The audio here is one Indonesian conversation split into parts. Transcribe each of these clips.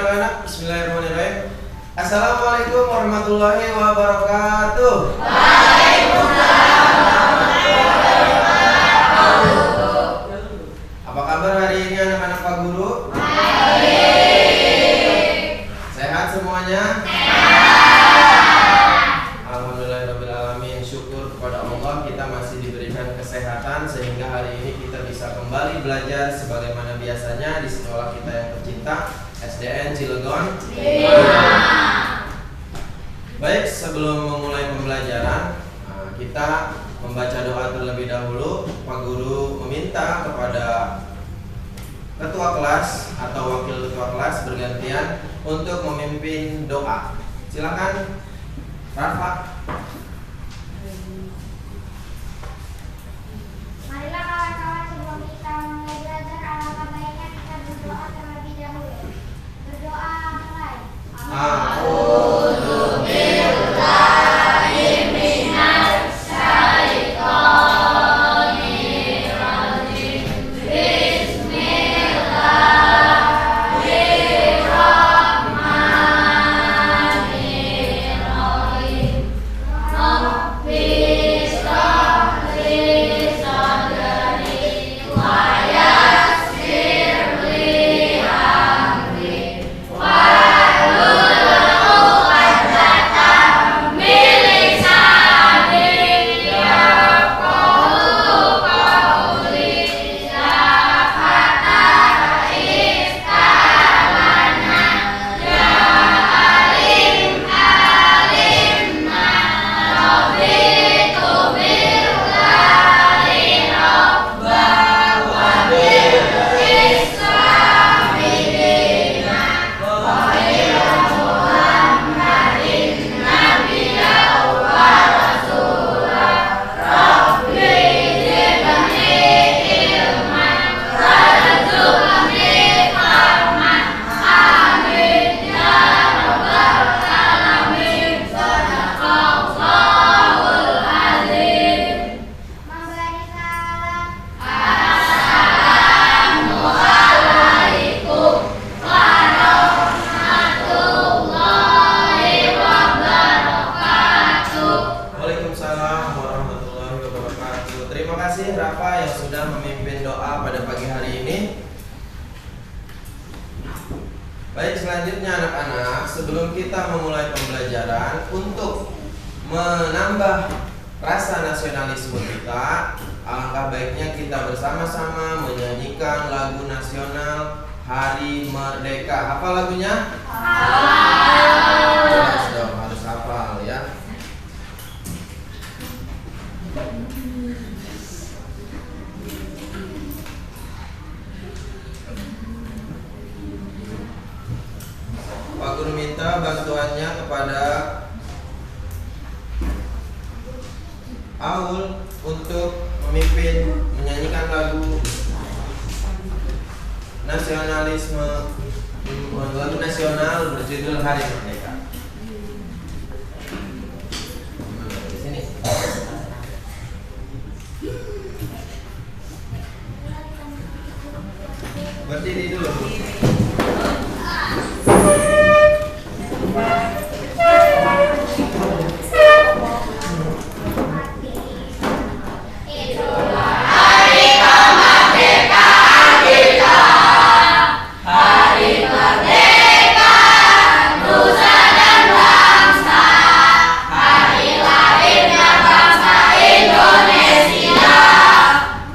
anak-anak, bismillahirrahmanirrahim. Assalamualaikum warahmatullahi wabarakatuh. Waalaikumsalam warahmatullahi wabarakatuh. Apa kabar hari ini anak-anak Pak Guru? Baik. Sehat semuanya? Alhamdulillahirabbil alamin. Syukur kepada Allah kita masih diberikan kesehatan sehingga hari ini kita bisa kembali belajar sebagaimana biasanya di sekolah kita yang tercinta, SDN Cilegon. Baik, sebelum memulai pembelajaran, kita membaca doa terlebih dahulu. Pak Guru meminta kepada ketua kelas atau wakil ketua kelas bergantian untuk memimpin doa. Silakan, Rafa. Marilah kawan-kawan, sebelum kita mulai belajar, alangkah baiknya kita berdoa terlebih dahulu. Berdoa mulai. A'udzu billahi minas syaitonir rajim. Bismillahirrahmanirrahim. Rabbi shrah li sadri wa yassir li amri wahlul 'uqdatam min lisani yafqahu qawli. Ya Fatah istalana, ya alim alimna, raditu billahi rabba wa bil islami dina wa ila Muhammadin nabiyya wa rasula. Rabbi zidni ilman warzuqni fahman. Amin ya rabbal alamin. Shadaqallahul azim. Memberi salam. Assalamualaikum warahmatullahi wabarakatuh. Waalaikumsalam warahmatullahi wabarakatuh. Terima kasih Rafa yang sudah memimpin doa pada pagi hari ini. Baik, selanjutnya anak-anak, sebelum kita memulai pembelajaran, untuk menambah rasa nasionalisme kita, alangkah baiknya kita bersama-sama menyanyikan lagu nasional Hari Merdeka. Apa lagunya? Jelas dong, harus hafal ya. Pak Guru minta bantuannya kepada Aul untuk memimpin menyanyikan lagu nasionalisme, lagu nasional berjudul Hari Merdeka. Di sini. Berdiri dulu. Hari kemerdekaan kita, hari kemerdekaan nusa dan bangsa, hari lahirnya bangsa Indonesia.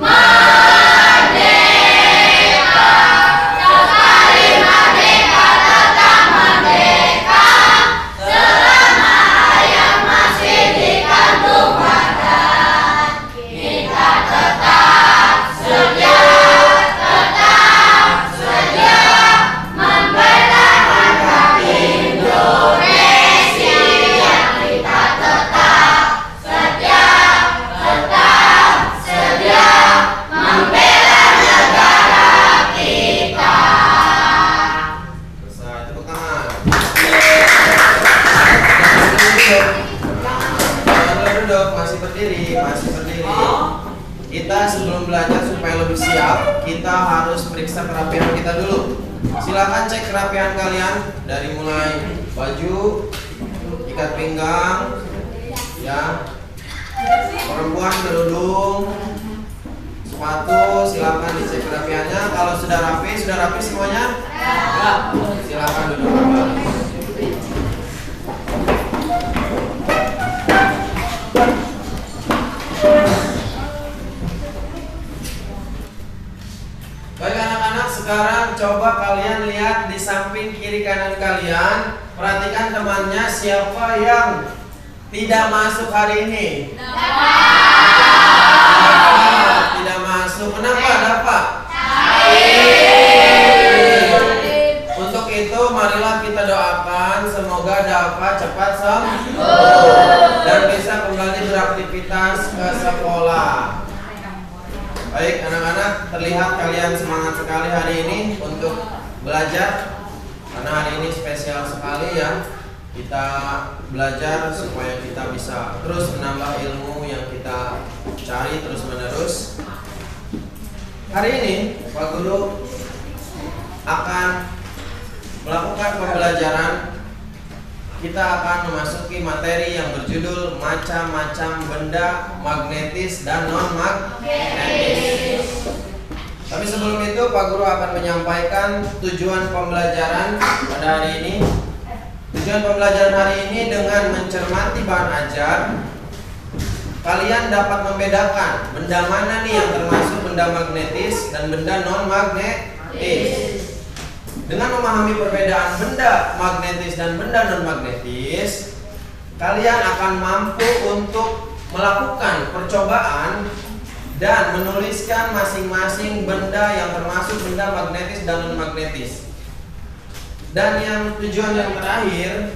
Merdeka, sekali merdeka tetap merdeka, selama hayat masih dikandung badan. Kita tetap setia mempertahankan Indonesia. Kita tetap setia membela negara kita. Selesai, tepuk tangan. Jangan duduk, masih berdiri. Kita sebelum belajar supaya lebih siap, kita harus periksa kerapihan kita dulu. Silakan cek kerapihan kalian dari mulai baju, ikat pinggang, ya, perempuan kerudung, sepatu, silakan dicek kerapihannya. Kalau sudah rapi semuanya? Ya. Silakan duduk kembali. Baik anak-anak, sekarang coba kalian lihat di samping kiri kanan kalian. Perhatikan temannya, siapa yang tidak masuk hari ini? Tidak masuk. Kenapa? Dapat? Untuk itu marilah kita doakan semoga dapat cepat sembuh dan bisa kembali beraktivitas ke sekolah. Baik anak-anak, terlihat kalian semangat sekali hari ini untuk belajar. Karena hari ini spesial sekali ya. Kita belajar supaya kita bisa terus menambah ilmu yang kita cari terus menerus. Hari ini Pak Guru akan melakukan pembelajaran. Kita akan memasuki materi yang berjudul macam-macam benda magnetis dan non-magnetis. Tapi sebelum itu Pak Guru akan menyampaikan tujuan pembelajaran pada hari ini. Tujuan pembelajaran hari ini dengan mencermati bahan ajar, kalian dapat membedakan benda mana nih yang termasuk benda magnetis dan benda non-magnetis. Dengan memahami perbedaan benda magnetis dan benda non-magnetis, kalian akan mampu untuk melakukan percobaan dan menuliskan masing-masing benda yang termasuk benda magnetis dan non-magnetis. Dan yang tujuan yang terakhir,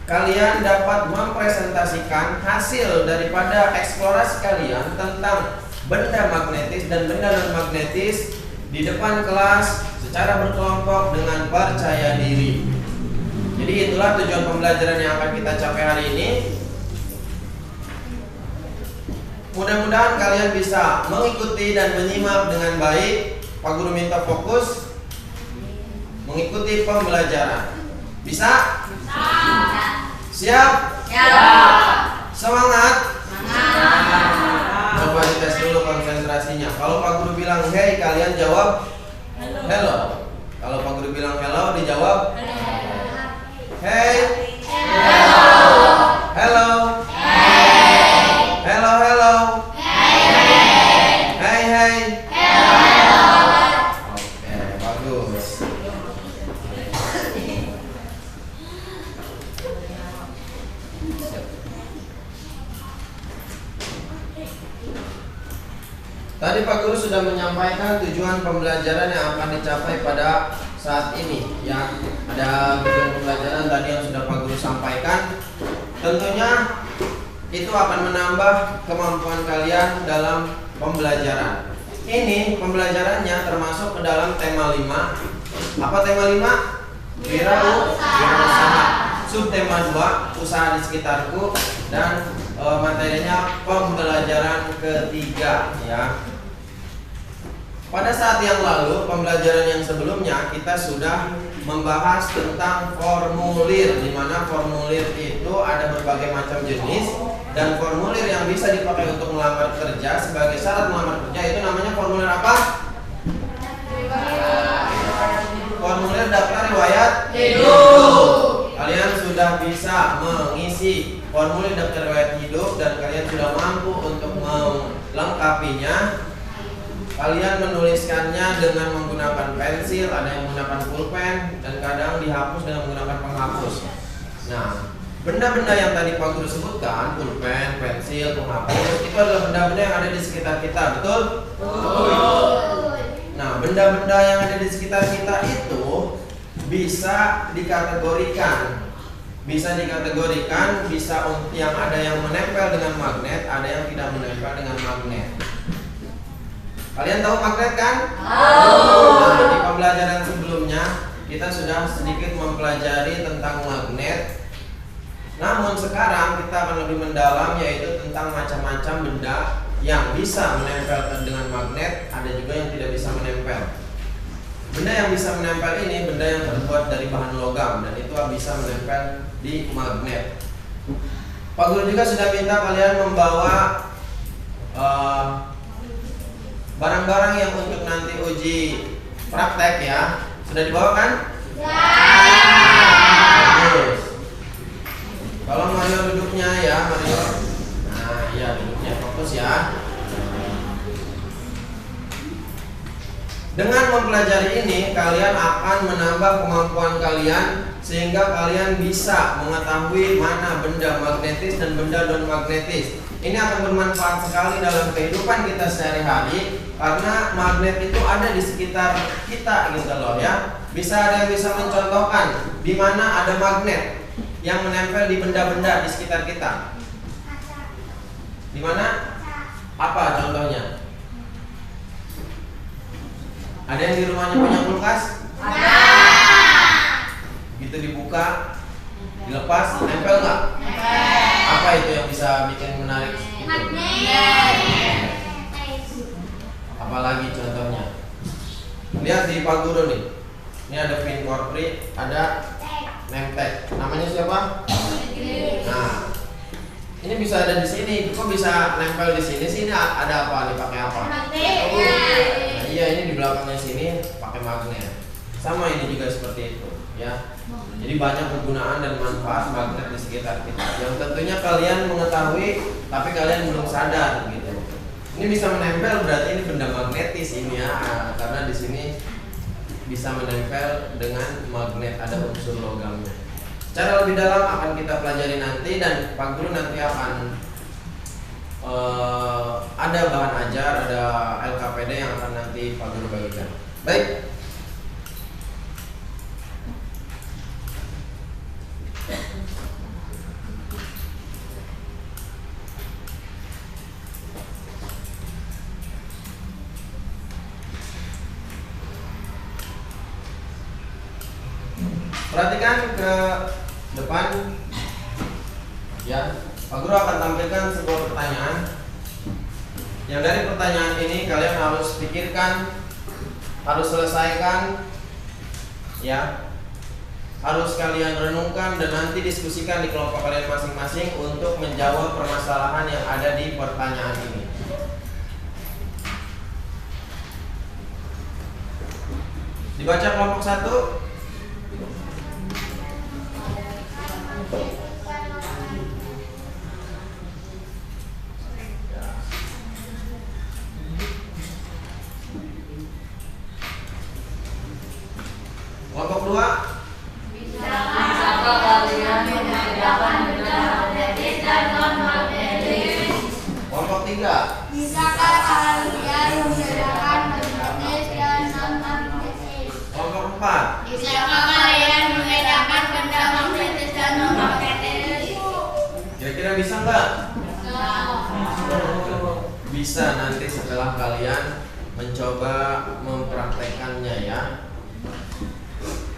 kalian dapat mempresentasikan hasil daripada eksplorasi kalian tentang benda magnetis dan benda non-magnetis di depan kelas secara berkelompok dengan percaya diri. Jadi itulah tujuan pembelajaran yang akan kita capai hari ini. Mudah-mudahan kalian bisa mengikuti dan menyimak dengan baik. Pak Guru minta fokus mengikuti pembelajaran. Bisa? Siap? Semangat? Coba dites dulu konsentrasinya. Kalau Pak Guru bilang hey, kalian jawab hello. Kalau Pak Guru bilang hello, dijawab hey. Hello. Hello, hello. Hey, hey. Oke, bagus. Tadi Pak Guru sudah menyampaikan tujuan pembelajaran yang akan dicapai pada saat ini. Ya, ada tujuan pembelajaran tadi yang sudah Pak Guru sampaikan. Tentunya itu akan menambah kemampuan kalian dalam pembelajaran. Ini pembelajarannya termasuk ke dalam tema 5. Apa tema 5? Wirausaha. Subtema 2, usaha di sekitarku, dan materinya pembelajaran ketiga ya. Pada saat yang lalu, pembelajaran yang sebelumnya kita sudah membahas tentang formulir, di mana formulir itu ada berbagai macam jenis, dan formulir yang bisa dipakai untuk melamar kerja sebagai syarat melamar kerja itu namanya formulir apa? Formulir daftar riwayat hidup. Kalian sudah bisa mengisi formulir daftar riwayat hidup dan kalian sudah mampu untuk melengkapinya. Kalian menuliskannya dengan menggunakan pensil, ada yang menggunakan pulpen, dan kadang dihapus dengan menggunakan penghapus. Nah, benda-benda yang tadi Pak Guru sebutkan, pulpen, pensil, penghapus, itu adalah benda-benda yang ada di sekitar kita, betul? Nah, benda-benda yang ada di sekitar kita itu bisa dikategorikan. Bisa yang ada yang menempel dengan magnet, ada yang tidak menempel dengan magnet. Kalian tahu magnet kan? Nah, di pembelajaran sebelumnya kita sudah sedikit mempelajari tentang magnet. Namun sekarang kita akan lebih mendalam, yaitu tentang macam-macam benda yang bisa menempel dengan magnet, ada juga yang tidak bisa menempel. Benda yang bisa menempel ini benda yang terbuat dari bahan logam dan itu bisa menempel di magnet. Pak Guru juga sudah minta kalian membawa barang-barang yang untuk nanti uji praktek ya. Sudah dibawa kan? Bagus. Kalau Mario duduknya ya, Mario. Nah, iya duduknya fokus ya. Dengan mempelajari ini, kalian akan menambah kemampuan kalian sehingga kalian bisa mengetahui mana benda magnetis dan benda non magnetis. Ini akan bermanfaat sekali dalam kehidupan kita sehari-hari karena magnet itu ada di sekitar kita gitu loh ya. Bisa ada yang bisa mencontohkan di mana ada magnet yang menempel di benda-benda di sekitar kita. Di mana? Apa contohnya? Ada yang di rumahnya punya kulkas? Ada. Gitu dibuka, dilepas, nempel nggak? Apa itu yang bisa bikin menarik? Apalagi contohnya? Lihat di Pak Guru nih. Ini ada pin korpri, ada nemtek. Namanya siapa? Nah, ini bisa ada di sini. Kok bisa nempel di sini? Sini ada apa nih? Pakai apa? Nah, iya, ini di belakangnya sini pakai magnet. Sama ini juga seperti itu, ya. Jadi banyak kegunaan dan manfaat magnet di sekitar kita. Yang tentunya kalian mengetahui, tapi kalian belum sadar gitu. Ini bisa menempel berarti ini benda magnetis ini ya, karena di sini bisa menempel dengan magnet, ada unsur logamnya. Secara lebih dalam akan kita pelajari nanti dan Pak Guru nanti akan ada bahan ajar, ada LKPD yang akan nanti Pak Guru bagikan. Baik. Perhatikan ke depan ya. Pak Guru akan tampilkan sebuah pertanyaan. Yang dari pertanyaan ini kalian harus pikirkan, harus selesaikan ya. Harus kalian renungkan dan nanti diskusikan di kelompok kalian masing-masing untuk menjawab permasalahan yang ada di pertanyaan ini. Dibaca kelompok 1. Kelompok 2. Bisakah kalian membedakan benda magnetis dan non magnetis? Kelompok 3. Bisakah kalian membedakan magnetis dan non magnetis? Kelompok 4. Bisakah kalian membedakan benda magnetis dan non magnetis? Kira-kira bisa nggak? Bisa nanti setelah kalian mencoba mempraktekannya ya.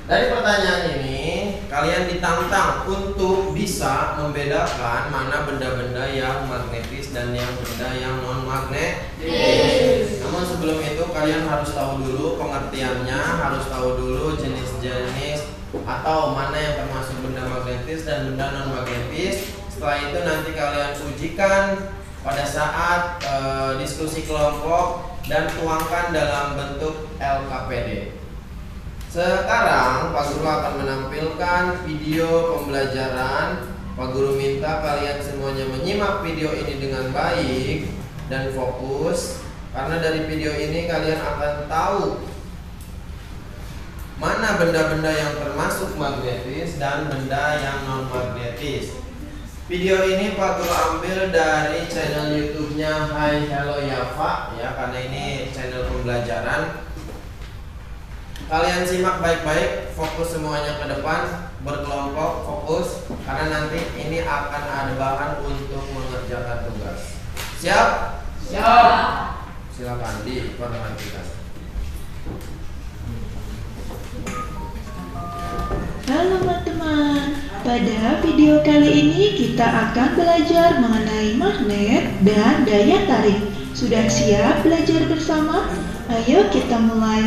Dari pertanyaan ini kalian ditantang untuk bisa membedakan mana benda-benda yang magnetis dan yang benda yang non magnetis. Namun sebelum itu kalian harus tahu dulu pengertiannya, harus tahu dulu jenis-jenis atau mana yang termasuk benda magnetis dan benda non magnetis. Setelah itu nanti kalian ujikan pada saat diskusi kelompok dan tuangkan dalam bentuk LKPD. Sekarang Pak Guru akan menampilkan video pembelajaran. Pak Guru minta kalian semuanya menyimak video ini dengan baik dan fokus, karena dari video ini kalian akan tahu mana benda-benda yang termasuk magnetis dan benda yang non magnetis. Video ini Pak Guru ambil dari channel YouTube-nya Hai Hello Yafa ya, karena ini channel pembelajaran. Kalian simak baik-baik, fokus semuanya ke depan, berkelompok, fokus, karena nanti ini akan ada bahan untuk mengerjakan tugas. Siap? Siap. Silakan diperhatikan. Halo teman-teman, Pada video kali ini kita akan belajar mengenai magnet dan daya tarik. Sudah siap belajar bersama? Ayo kita mulai.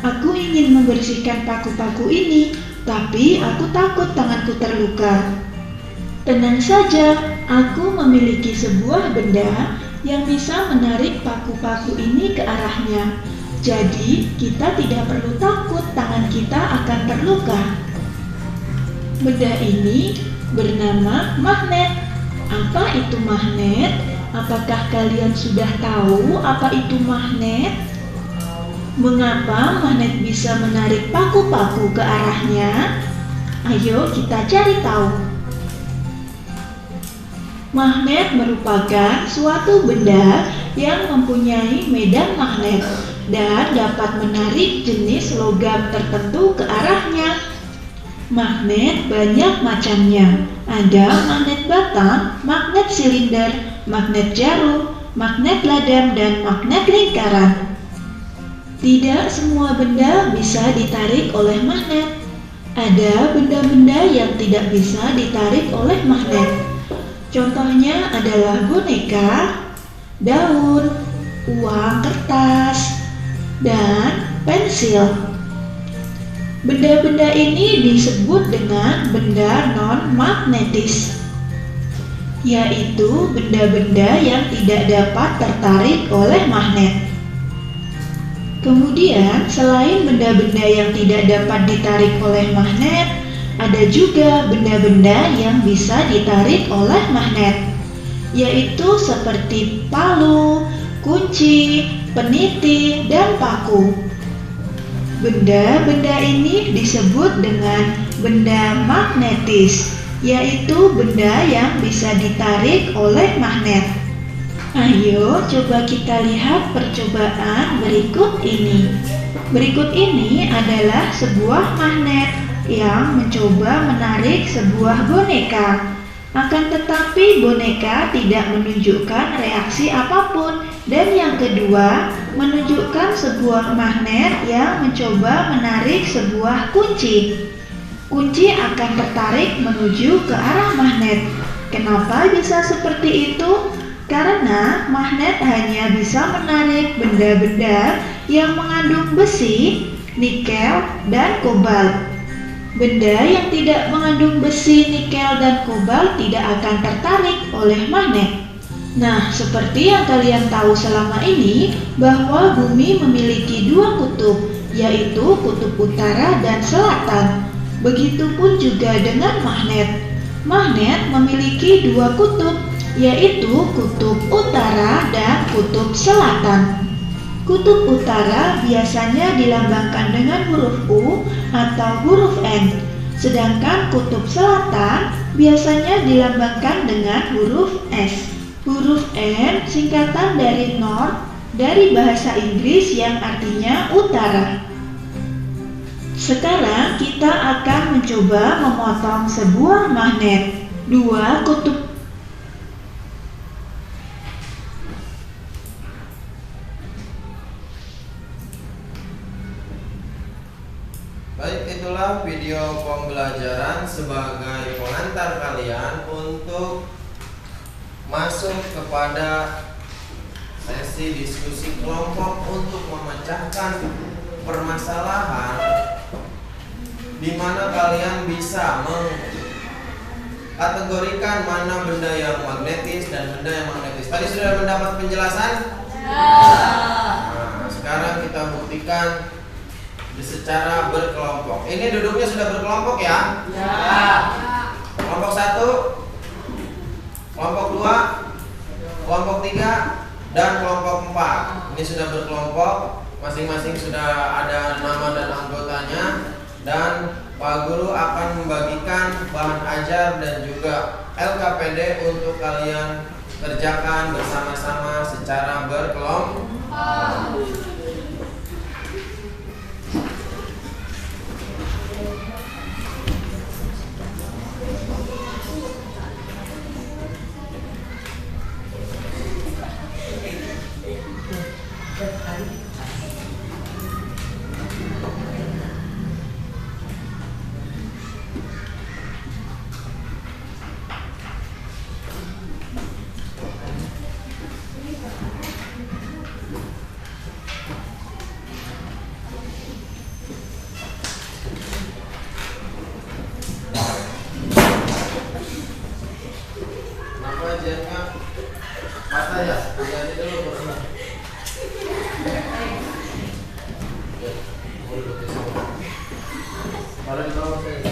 Aku ingin membersihkan paku-paku ini, tapi aku takut tanganku terluka. Tenang saja, aku memiliki sebuah benda yang bisa menarik paku-paku ini ke arahnya. Jadi, kita tidak perlu takut tangan kita akan terluka. Benda ini bernama magnet. Apa itu magnet? Apakah kalian sudah tahu apa itu magnet? Mengapa magnet bisa menarik paku-paku ke arahnya? Ayo kita cari tahu. Magnet merupakan suatu benda yang mempunyai medan magnet dan dapat menarik jenis logam tertentu ke arahnya. Magnet banyak macamnya. Ada magnet batang, magnet silinder, magnet jarum, magnet ladam, dan magnet lingkaran. Tidak semua benda bisa ditarik oleh magnet. Ada benda-benda yang tidak bisa ditarik oleh magnet. Contohnya adalah boneka, daun, uang kertas, dan pensil. Benda-benda ini disebut dengan benda non-magnetis, yaitu benda-benda yang tidak dapat tertarik oleh magnet. Kemudian, selain benda-benda yang tidak dapat ditarik oleh magnet, ada juga benda-benda yang bisa ditarik oleh magnet, yaitu seperti palu, kunci, peniti, dan paku. Benda-benda ini disebut dengan benda magnetis, yaitu benda yang bisa ditarik oleh magnet. Ayo coba kita lihat percobaan berikut ini. Berikut ini adalah sebuah magnet yang mencoba menarik sebuah boneka. Akan tetapi boneka tidak menunjukkan reaksi apapun. Dan yang kedua, menunjukkan sebuah magnet yang mencoba menarik sebuah kunci. Kunci akan tertarik menuju ke arah magnet. Kenapa bisa seperti itu? Karena magnet hanya bisa menarik benda-benda yang mengandung besi, nikel, dan kobalt. Benda yang tidak mengandung besi, nikel, dan kobalt tidak akan tertarik oleh magnet. Nah, seperti yang kalian tahu selama ini, bahwa bumi memiliki dua kutub, yaitu kutub utara dan selatan. Begitupun juga dengan magnet. Magnet memiliki dua kutub, yaitu kutub utara dan kutub selatan. Kutub utara biasanya dilambangkan dengan huruf U atau huruf N, sedangkan kutub selatan biasanya dilambangkan dengan huruf S. Huruf N singkatan dari North, dari bahasa Inggris yang artinya utara. Sekarang kita akan mencoba memotong sebuah magnet. Dua kutub. Baik, itulah video pembelajaran sebagai pengantar kalian untuk masuk kepada sesi diskusi kelompok untuk memecahkan permasalahan di mana kalian bisa mengkategorikan mana benda yang magnetis dan benda yang magnetis. Tadi sudah mendapat penjelasan? Nah, sekarang kita buktikan secara berkelompok. Ini duduknya sudah berkelompok ya? Kelompok 1, kelompok 2, kelompok 3, dan kelompok 4. Ini sudah berkelompok, masing-masing sudah ada nama dan anggotanya. Dan Pak Guru akan membagikan bahan ajar dan juga LKPD untuk kalian kerjakan bersama-sama secara berkelompok. Pada di bawah saya.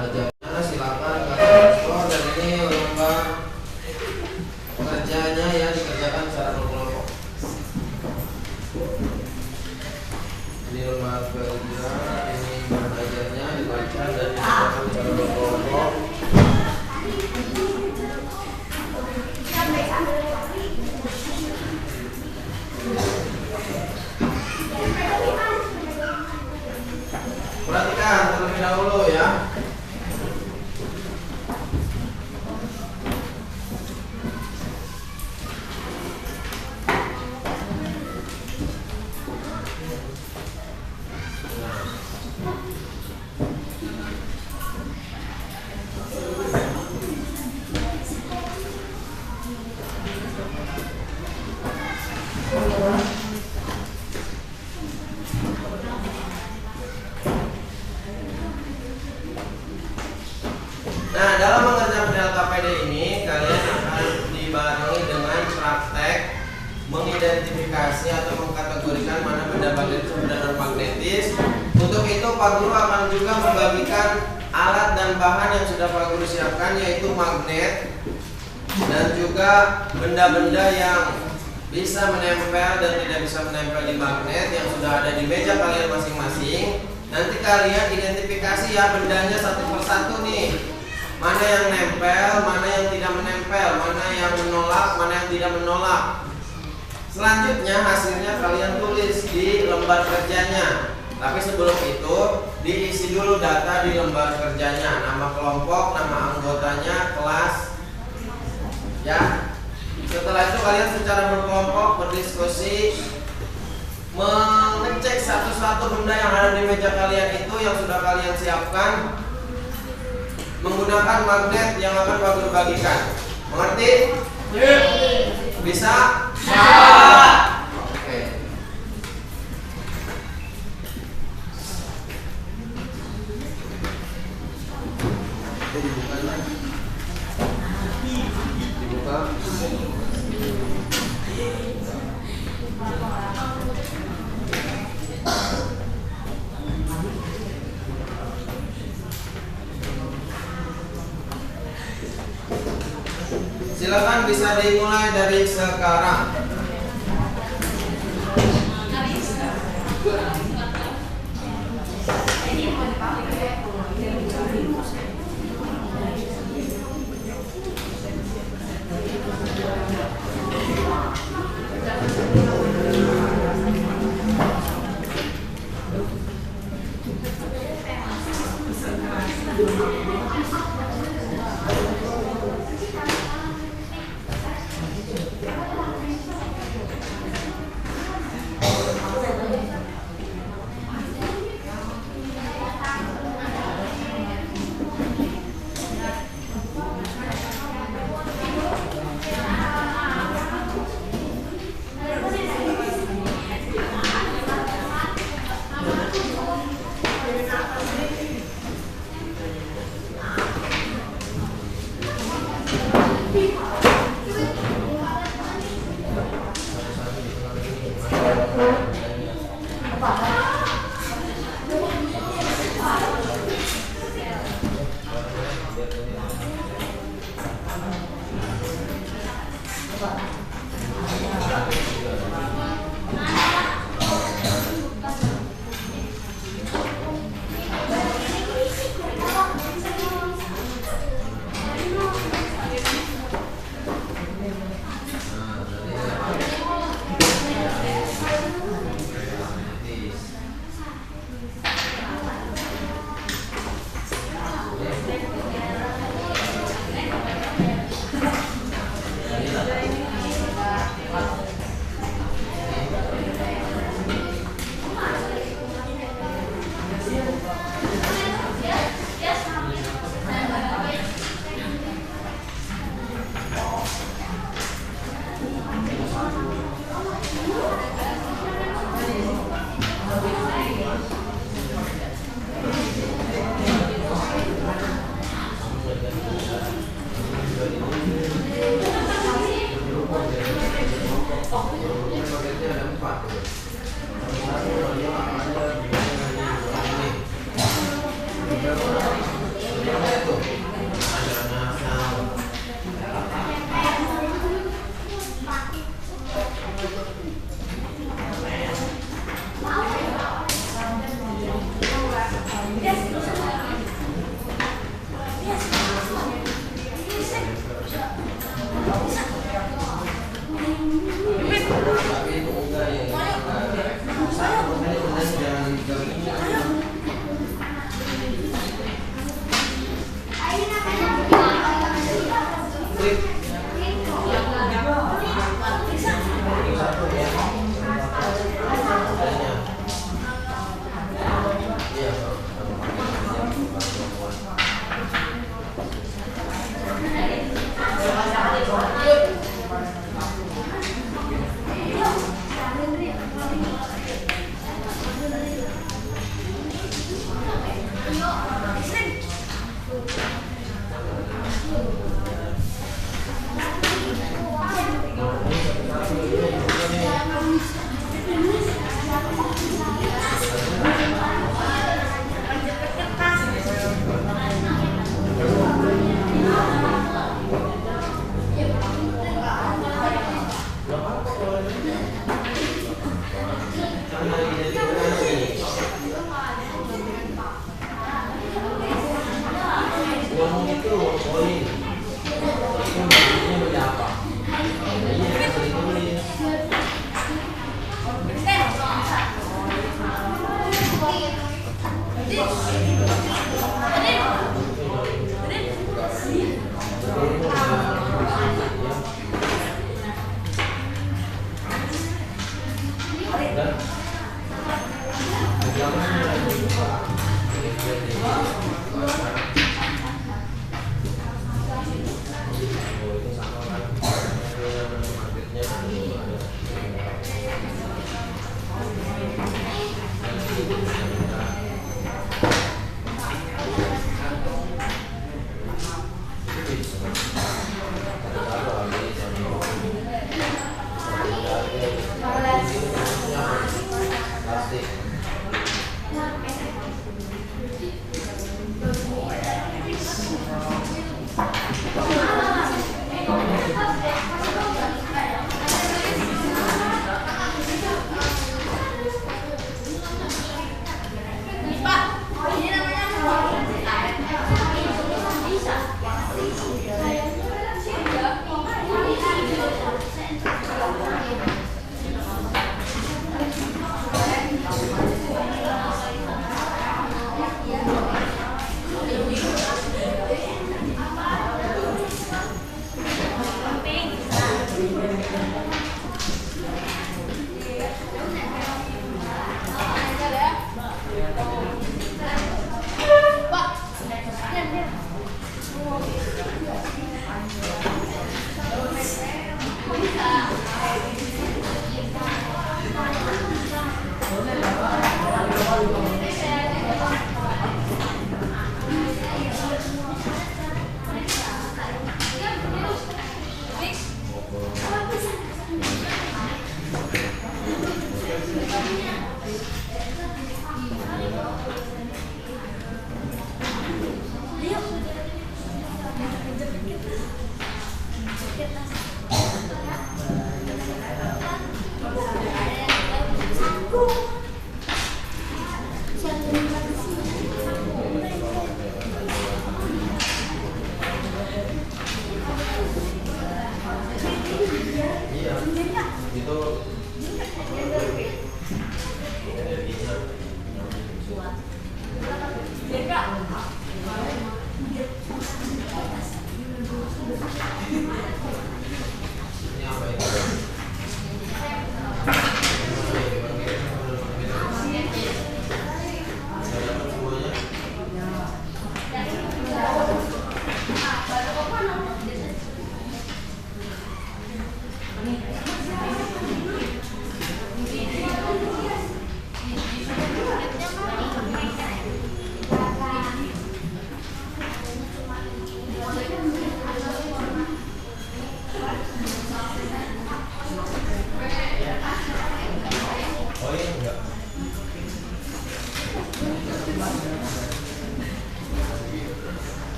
Ajarnya silakan paspor dan ini lembar kerjanya ya dikerjakan secara berkelompok. Ini lembar kerja, ini belajarnya dibaca dan dikerjakan secara berkelompok. Perhatikan terlebih dahulu ya. Nah, dalam mengerjakan LKPD ini kalian akan dibarengi dengan praktek mengidentifikasi atau mengkategorikan mana benda magnetis dan benda non-magnetis. Untuk itu Pak Guru akan juga membagikan alat dan bahan yang sudah Pak Guru siapkan, yaitu magnet dan juga benda-benda yang bisa menempel dan tidak bisa menempel di magnet yang sudah ada di meja kalian masing-masing. Nanti kalian identifikasi ya bendanya satu persatu nih. Mana yang nempel, mana yang tidak menempel, mana yang menolak, mana yang tidak menolak. Selanjutnya hasilnya kalian tulis di lembar kerjanya. Tapi sebelum itu diisi dulu data di lembar kerjanya, nama kelompok, nama anggotanya, kelas. Ya. Setelah itu kalian secara berkelompok berdiskusi mengecek satu-satu benda yang ada di meja kalian itu yang sudah kalian siapkan menggunakan magnet yang akan Pak Guru bagikan. Mengerti? Bisa? Bisa. Oke. Dibuka. Silakan bisa dimulai dari sekarang.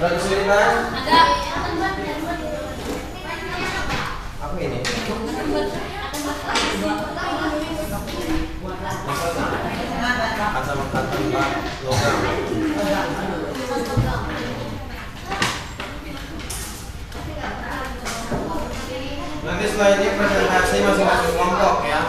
Ada kesulitan? Ada. Apa ini? Kata-kata logam. Nanti setelah ini presentasi masing-masing kelompok ya.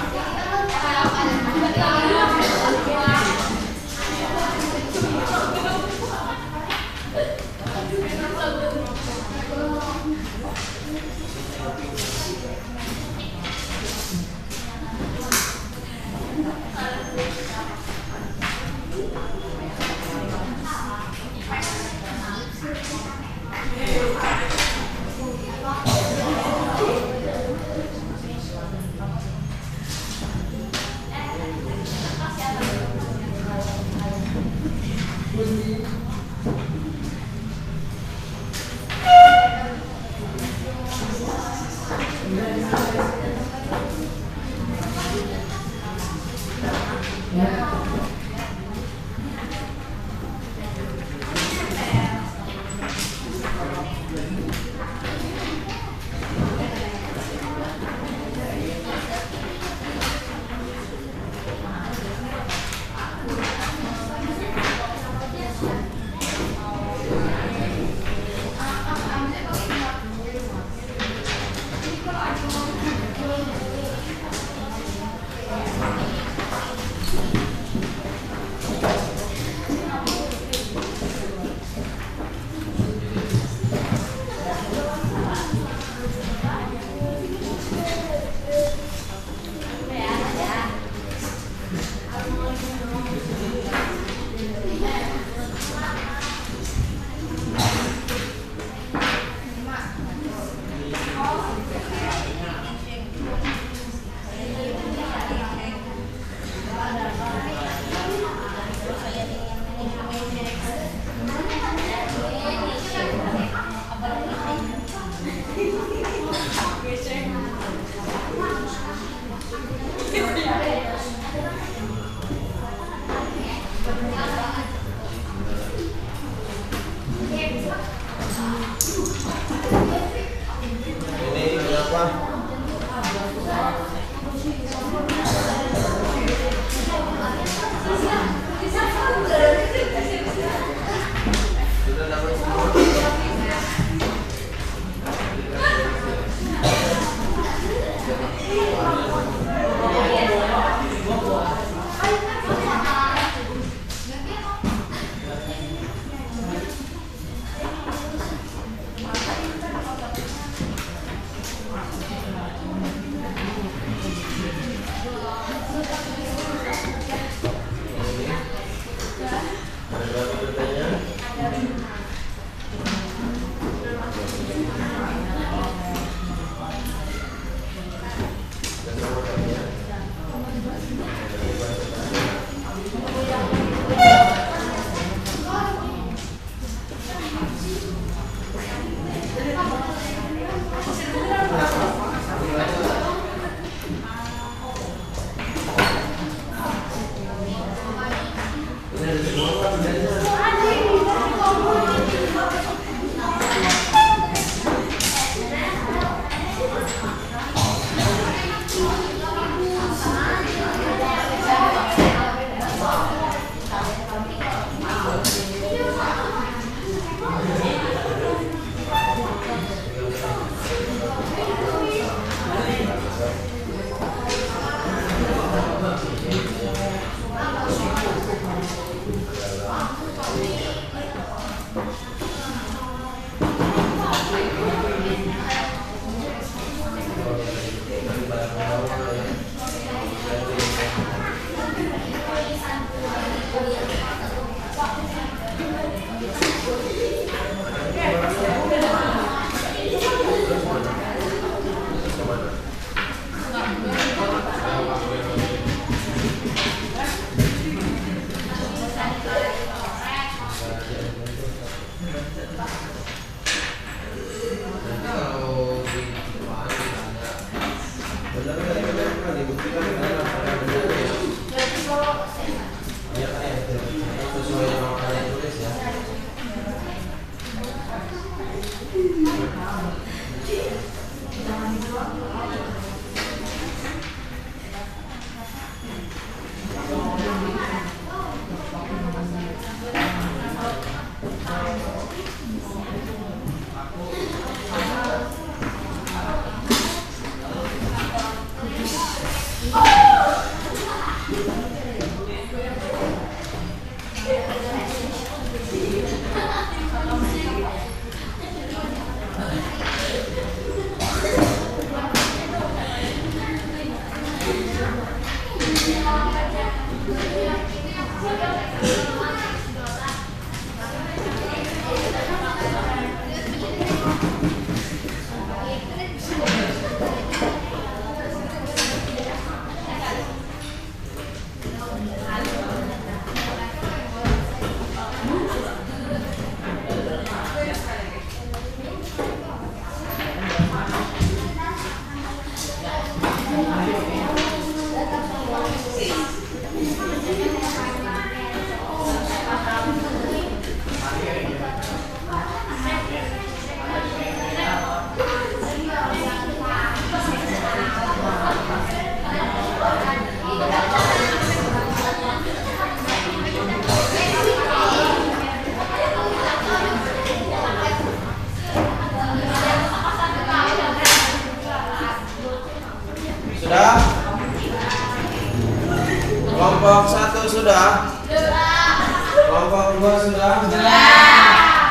Kelompok 2 sudah?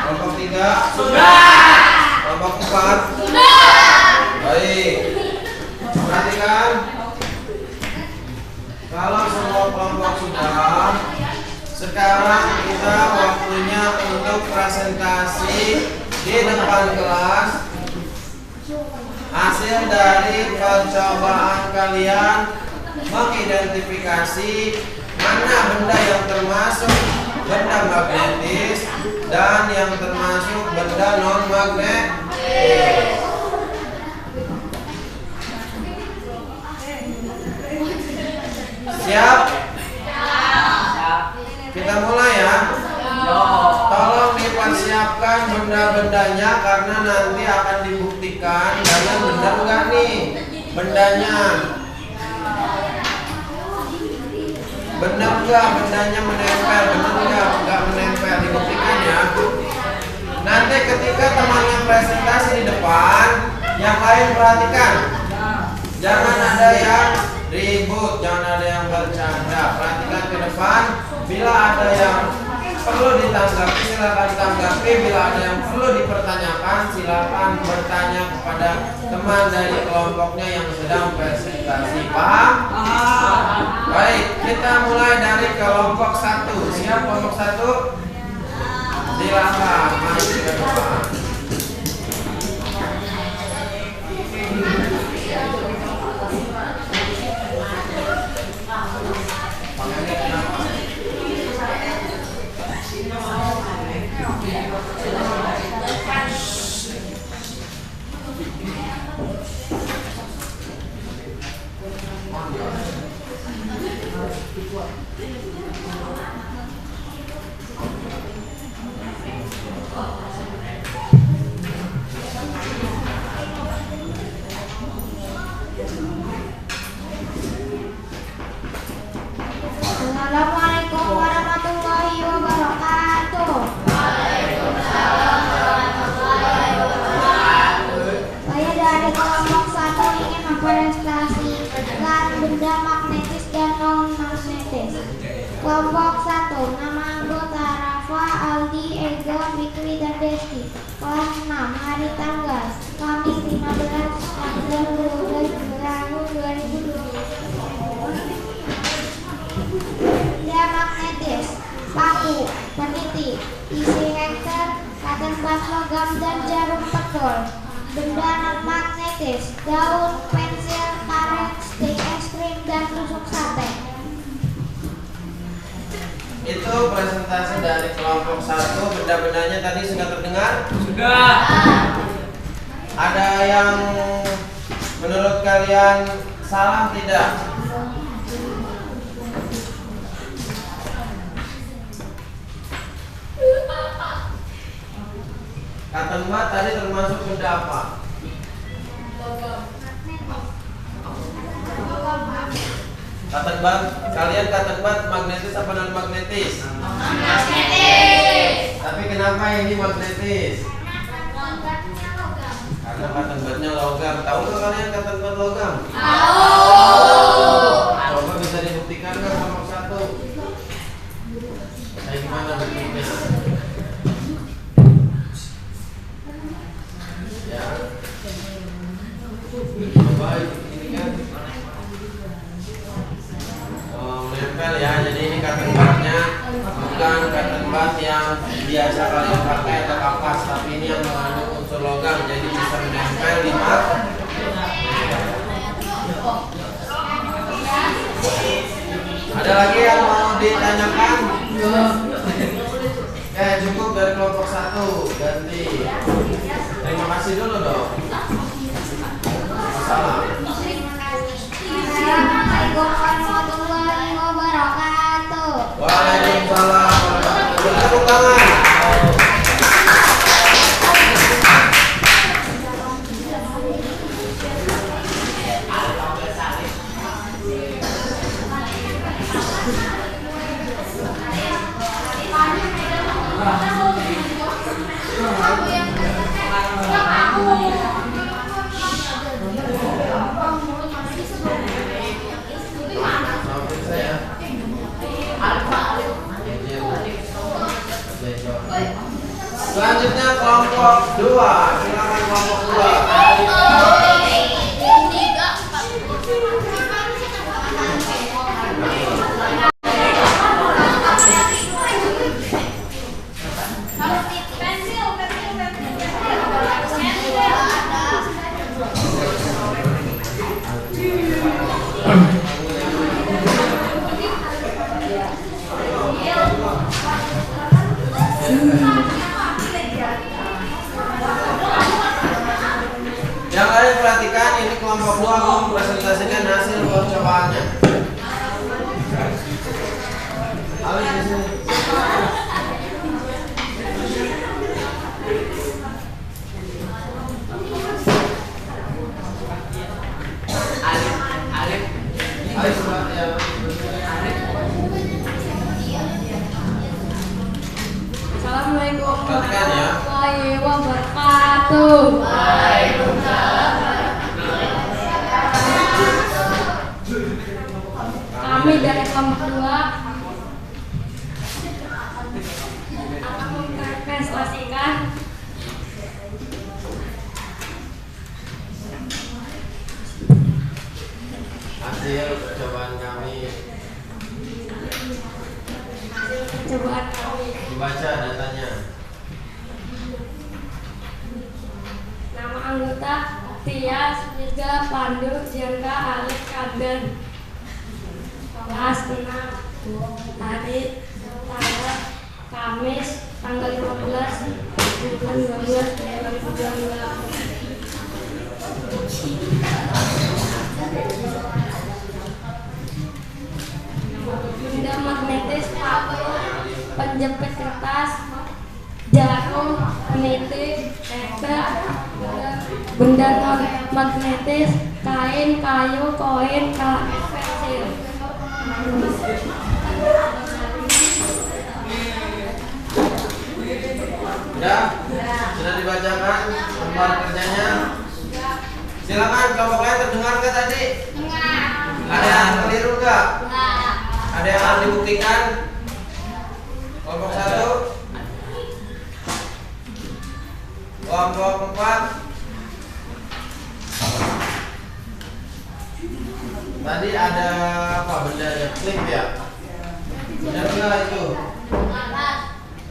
Kelompok 3? Kelompok 4? Baik. Perhatikan. Kalau semua kelompok sudah, sekarang kita waktunya untuk presentasi di depan kelas. Hasil dari percobaan kalian mengidentifikasi mana benda yang termasuk benda magnetis dan yang termasuk benda non magnetis. Siap? Kita mulai ya. Tolong dipersiapkan benda-bendanya karena nanti akan dibuktikan kalian benar nggak nih bendanya. Benar nggak bendanya menempel? Benar nggak menempel? Dibuktikan ya. Nanti ketika temannya presentasi di depan, yang lain perhatikan. Jangan ada yang ribut, jangan ada yang bercanda. Perhatikan ke depan. Bila ada yang perlu ditanggapi, silakan tanggapi. Bila ada yang perlu dipertanyakan, silakan bertanya kepada teman dari kelompoknya yang sedang presentasi. Paham? Baik, kita mulai dari kelompok 1. Siap kelompok 1? Silakan maju ke depan. Assalamualaikum warahmatullahi wabarakatuh. Saya dari kelompok 1 ingin mempresentasikan benda magnetis dan non magnetis. Kelompok 1, nama anggota Rafa, Aldi, Ego, Fikri, dan Desti. Kelas 6, hari tanggal Kamis 15 April 2020. Benda magnetis, paku, peniti, isi hengker, katen bas logam, dan jarum pentul. Benda non magnetis, daun, pensil, karet, stik es krim, dan tusuk sate. Itu presentasi dari kelompok 1. Benda-bendanya tadi sudah terdengar? Sudah. Ada yang menurut kalian salah tidak? Kata Mbak tadi termasuk benda apa? Kata Mbak, kalian kata Mbak magnetis apa non magnetis? Magnetis. Tapi kenapa ini magnetis? Karena kata Mbaknya logam. Tahu nggak kalian kata Mbak logam? Tahu. Coba bisa dibuktikan nggak kelompok 1? Kayak gimana buktinya? Ya. Coba ini kan menempel ya. Jadi ini cotton budnya bukan cotton bud yang biasa kalian pakai atau kapas, tapi ini yang mengandung unsur logam, jadi bisa menempel di mat. Ada lagi yang mau ditanyakan? Cukup dari kelompok 1. Ganti. Terima kasih dulu dong. Salam. Assalamualaikum warahmatullahi wabarakatuh. Waalaikumsalam. Tepuk tangan. Selanjutnya kelompok 2. Silakan kelompok 2. Yang lain perhatikan, ini kelompok 2 akan mempresentasikan hasil percobaannya. Alif di sini. Alif ya. Assalamualaikum Perhatikan ya. warahmatullahi wabarakatuh. Kami dari kelompok 2 akan mempresentasikan Hasil percobaan kami. percobaan kami. Dibaca datanya. Nama anggota Tias, Mirza, Pandu, Jangka, Alif, Kaden. Kelas 6 hari tanggal Kamis tanggal 15 bulan 12 2012. Benda magnetis, paku, penjepit kertas, jarum, peniti, tetel, benda non magnetis, kain, kayu, koin, pensil. Sudah dibacakan lembar kerjanya. Silakan kelompok lain terdengar nggak tadi? Ada yang keliru nggak? Ada yang harus dibuktikan? Kelompok 1, kelompok 4. Tadi ada apa bendanya? Klip ya? Benar nggak itu?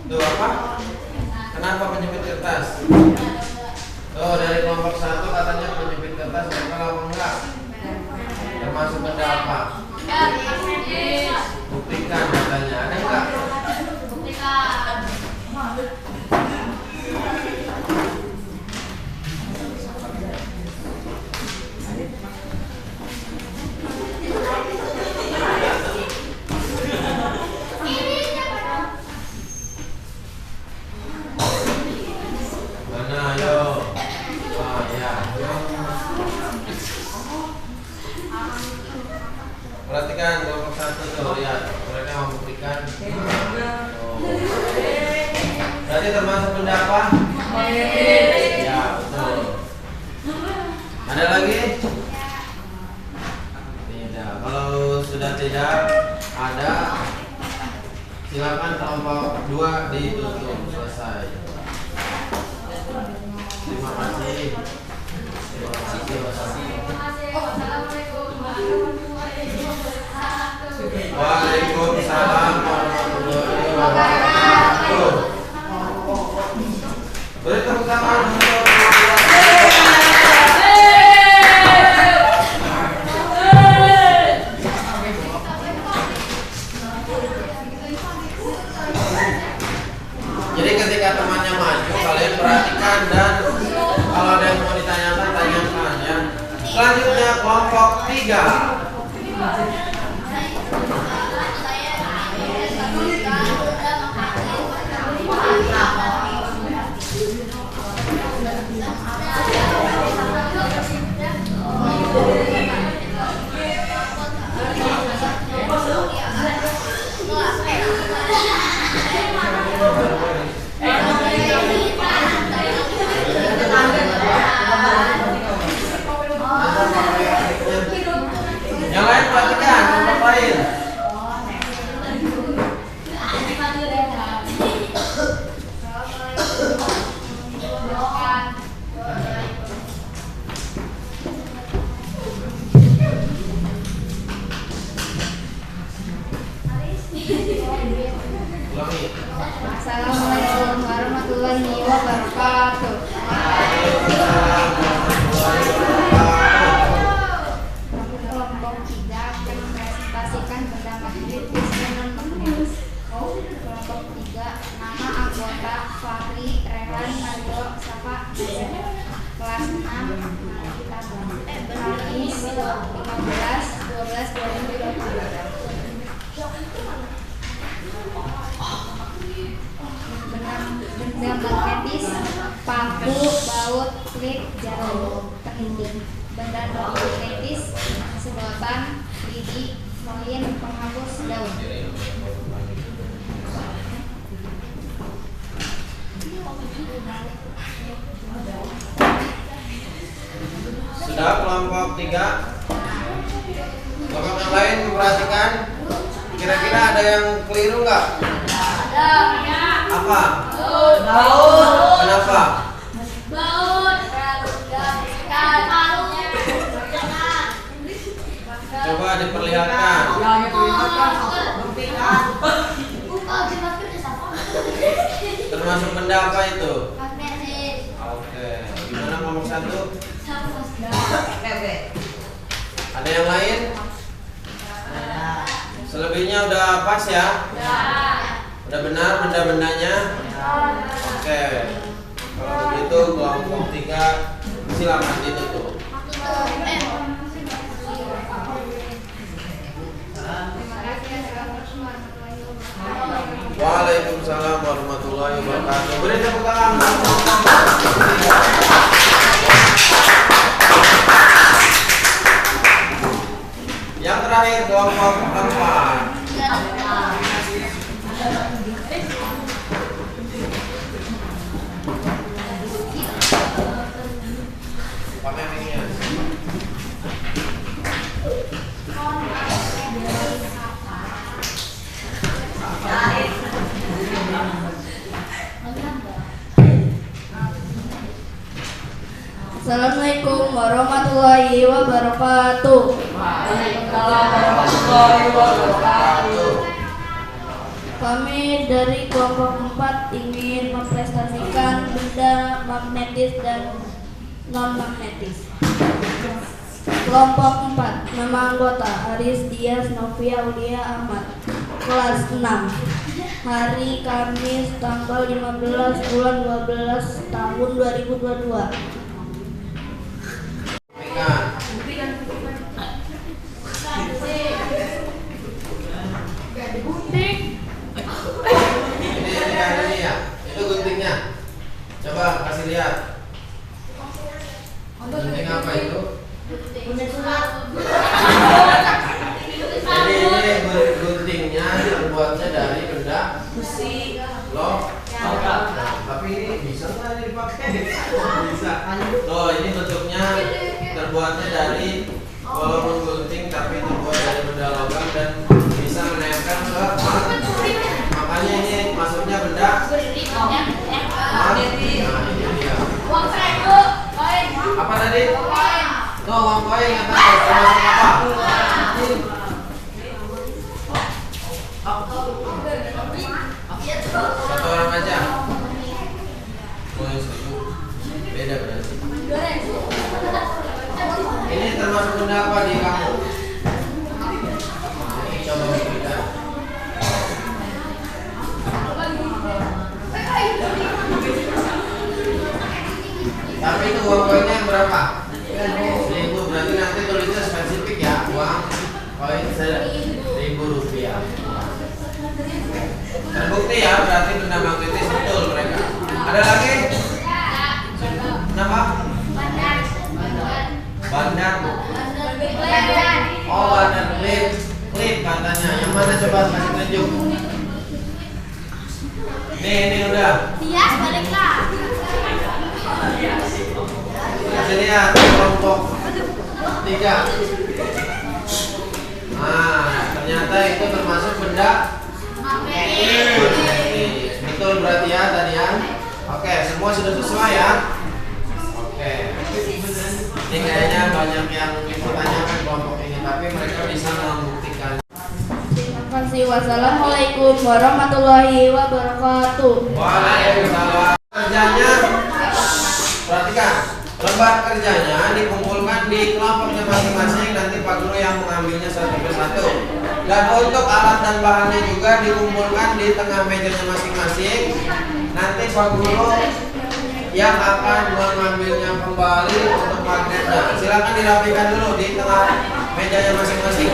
Itu apa? Kenapa penjepit kertas? Oh, dari kelompok 1 katanya penjepit kertas, benar apa enggak? Termasuk benda apa? Buktikan katanya. Ada enggak? Mana ayo? Oh ya. Perhatikan kelompok 1 tuh, lihat mereka membuktikan. Oh. Berarti termasuk benda apa? Ya, betul. Ada lagi? Tidak. Kalau sudah tidak ada, silakan kelompok 2 ditutup. Selesai. Terima kasih. Terima kasih. Waalaikumsalam warahmatullahi wabarakatuh. Beri tepuk tangan untuk jadi ketika temannya maju, kalian perhatikan dan kalau ada yang mau ditanyakan, tanyakan ya. Selanjutnya kelompok 3. Yang lain perhatikan, kelompok lain. Assalamualaikum warahmatullahi wabarakatuh. Kelompok 3 akan mempresentasikan benda magnetis dan non-magnetis. Kelompok 3, nama anggota Fahri, Rehan, Mario, Safa, Nazar. Kelas 6, kita Kamis 15/12/2020. Benda magnetis, paku, baut, klip, jarum, peniti. Benda non-magnetis, sedotan, lidi, koin, penghapus daun. Sudah kelompok 3. Kelompok yang lain memperhatikan. Kira-kira ada yang keliru nggak? Apa? Baut. Kenapa? Baut. Coba diperlihatkan. Termasuk benda apa itu? Magnetis. Oke. Gimana kelompok 1? Ada yang lain? Selebihnya udah pas ya? Udah benar benda-bendanya? Oke. Kalau begitu kelompok 3 silakan ditutup. Waalaikumsalam warahmatullahi wabarakatuh. Beri tepuk tangan. Yang terakhir kelompok 4. Pakai mic-nya. Assalamualaikum warahmatullahi wabarakatuh. Waalaikumsalam warahmatullahi wabarakatuh. Kami dari kelompok 4 ingin mempresentasikan benda magnetis dan non-magnetis. Kelompok 4, nama anggota Aris Dias Novia Aulia Ahmad. Kelas 6, hari Kamis tanggal 15 bulan 12 tahun 2022. Ini ya, itu guntingnya. Coba kasih lihat. Gunting apa itu? Jadi ini guntingnya terbuatnya dari benda besi. Loh, tapi ini bisa nggak ini dipakai? Bisa. Oh, ini bentuknya terbuatnya dari walaupun gunting tapi terbuat dari benda logam dan bisa menempel ke mat. Makanya ini masuknya benda mat. Nah, ini dia. Apa tadi? Oh, uang koin yang tadi termasuk apa? Satu orang aja. Oh, yang satu. Beda berarti. Ini termasuk benda apa di kamu? Coba berikan. Tapi itu uang koinnya yang berapa? 1.000. Berarti nanti tulisnya spesifik ya, uang koin 1.000 rupiah. Terbukti ya, berarti benda magnetis betul mereka. Ada lagi? Kenapa? Bandar. Oh, bandar klip. Klip katanya. Yang mana coba kasih tunjuk? Ini udah. Tias baliklah. Kasih lihat kelompok 3. Nah, ternyata itu termasuk benda magnetis. Betul berarti ya tadi ya. Oke, semua sudah sesuai ya. Oke. Ini kayaknya banyak yang dipertanyakan kelompok ini, tapi mereka bisa membuktikan. Terima kasih kasih. Wassalamualaikum warahmatullahi wabarakatuh. Waalaikumsalam. Kerjanya, perhatikan, lembar kerjanya dikumpulkan di kelompoknya masing-masing. Nanti Pak Guru yang mengambilnya satu persatu. Dan untuk alat dan bahannya juga dikumpulkan di tengah mejanya masing-masing. Nanti Pak Guru yang akan mengambilnya kembali untuk magnetnya. Silakan dirapikan dulu di tengah mejanya masing-masing.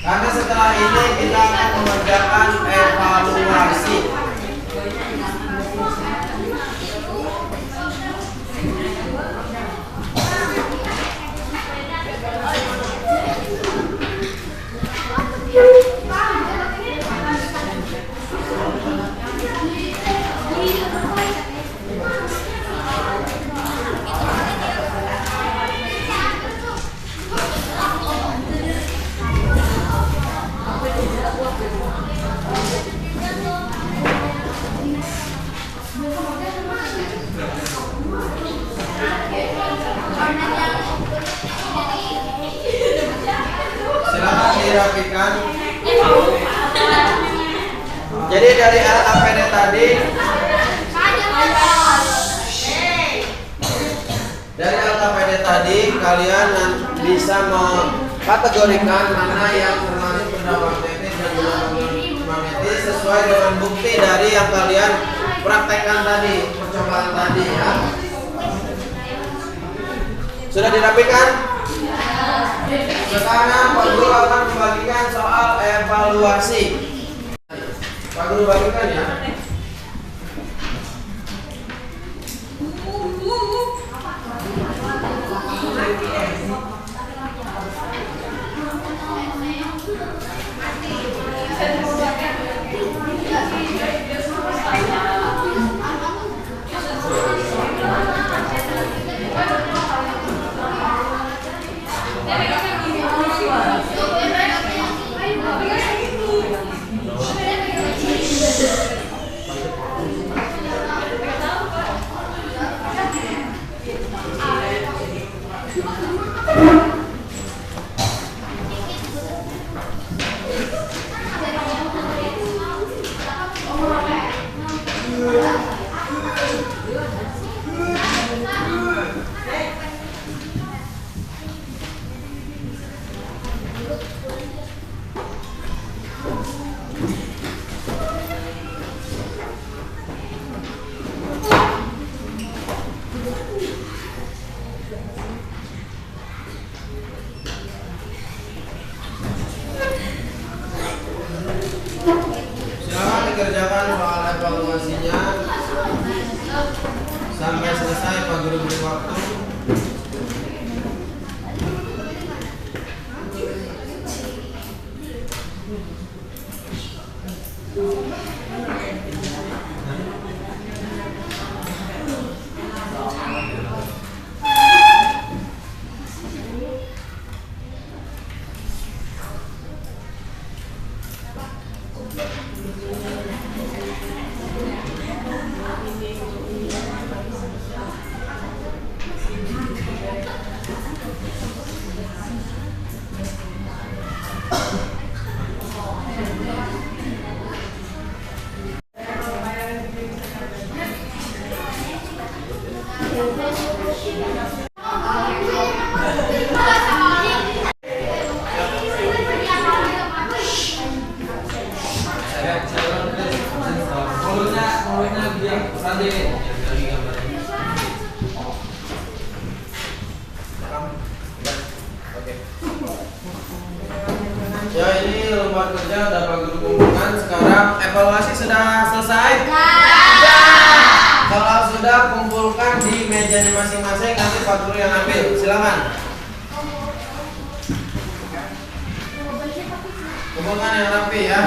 Karena setelah ini kita akan mengerjakan evaluasi. Silakan dirapikan. Jadi dari alat APD tadi, kalian bisa mengkategorikan mana yang termasuk benda magnetis dan benda magnetis sesuai dengan bukti dari yang kalian praktekkan tadi, percobaan tadi ya. Sudah dirapikan? Sekarang Pak Guru akan membagikan soal evaluasi. Pak Guru bagikan ya. Kerjakan soal evaluasinya sampai selesai. Pak Guru beri waktu. Ya, ini lembar kerja udah Pak Guru kumpulkan. Sekarang evaluasi sudah selesai? Kalau sudah, kumpulkan di mejanya masing-masing. Nanti Pak Guru yang ambil. Silakan. Kumpulkan yang rapi ya.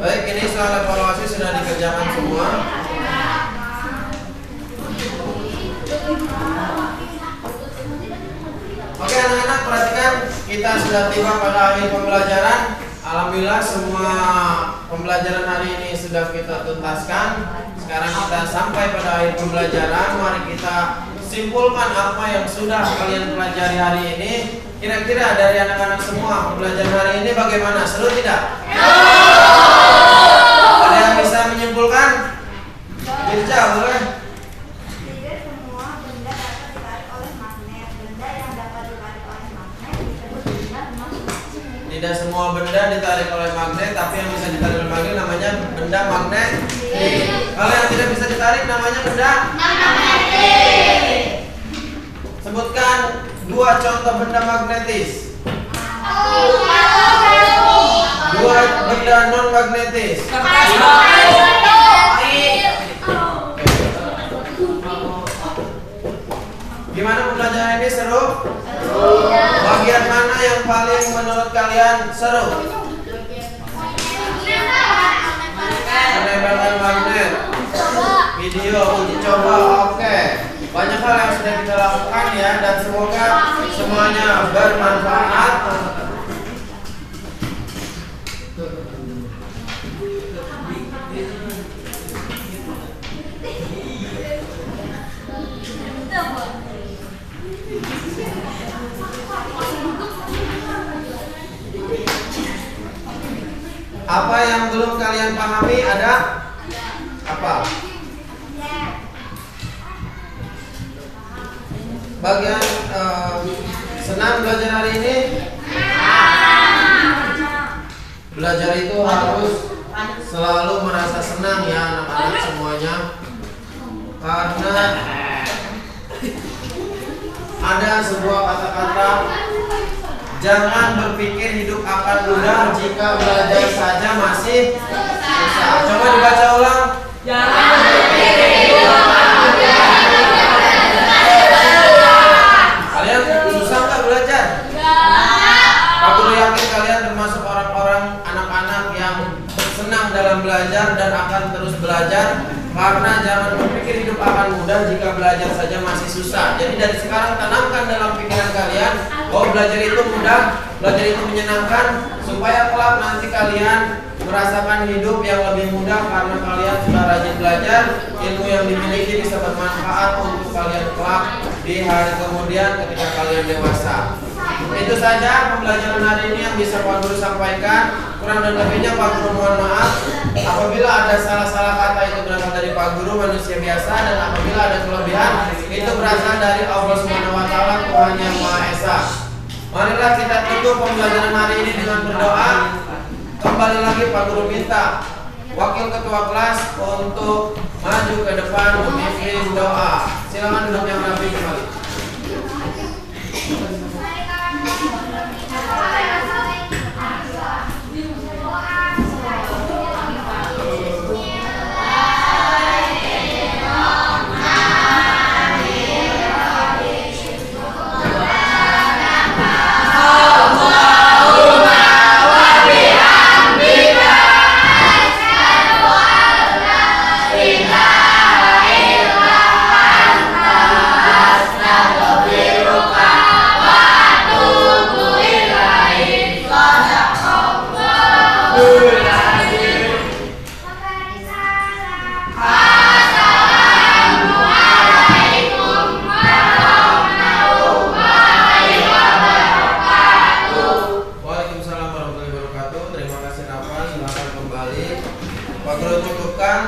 Baik, ini soal evaluasi sudah dikerjakan semua. Oke anak-anak, perhatikan, kita sudah tiba pada akhir pembelajaran. Alhamdulillah semua pembelajaran hari ini sudah kita tuntaskan. Sekarang kita sampai pada akhir pembelajaran. Mari kita simpulkan apa yang sudah kalian pelajari hari ini. Kira-kira dari anak-anak semua pembelajaran hari ini bagaimana? Seru tidak? Ada yang bisa menyimpulkan? Irja, boleh? Tidak semua benda dapat ditarik oleh magnet. Benda yang dapat ditarik oleh magnet disebut benda emas. Tidak semua benda ditarik oleh magnet, tapi yang bisa ditarik oleh magnet namanya benda magnetik. Kalau yang tidak bisa ditarik namanya benda magnetik. Sebutkan 2 contoh benda magnetis. 2 benda non magnetis. Gimana pembelajaran ini, seru? Bagian mana yang paling menurut kalian seru? Penembakan magnet, video uji coba, oke. Banyak hal yang sudah kita lakukan ya, dan semoga semuanya bermanfaat. Apa yang belum kalian pahami ada? Apa? Bagian senang belajar hari ini? Belajar itu harus selalu merasa senang ya anak-anak semuanya. Karena ada sebuah kata-kata, jangan berpikir hidup akan mudah jika belajar saja masih susah. Coba dibaca ulang. Jangan berpikir hidup akan mudah. Kalian susah nggak belajar? Aku yakin kalian termasuk orang-orang anak-anak yang senang dalam belajar dan akan terus belajar. Karena jangan berpikir hidup akan mudah jika belajar saja masih susah. Jadi dari sekarang tanamkan dalam pikiran kalian bahwa belajar itu mudah, belajar itu menyenangkan, supaya kelak nanti kalian merasakan hidup yang lebih mudah karena kalian sudah rajin belajar. Ilmu yang dimiliki bisa bermanfaat untuk kalian kelak di hari kemudian ketika kalian dewasa. Itu saja pembelajaran hari ini yang bisa Pak Guru sampaikan. Kurang dan lebihnya Pak Guru mohon maaf. Apabila ada salah-salah kata itu berasal dari Pak Guru, manusia biasa, dan apabila ada kelebihan itu berasal dari Allah Subhanahu wa taala, Tuhan yang Maha Esa. Marilah kita tutup pembelajaran hari ini dengan berdoa. Kembali lagi Pak Guru minta Wakil Ketua kelas untuk maju ke depan memimpin doa. Silakan duduk yang rapi kembali.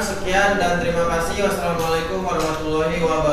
Sekian dan terima kasih. Wassalamualaikum warahmatullahi wabarakatuh.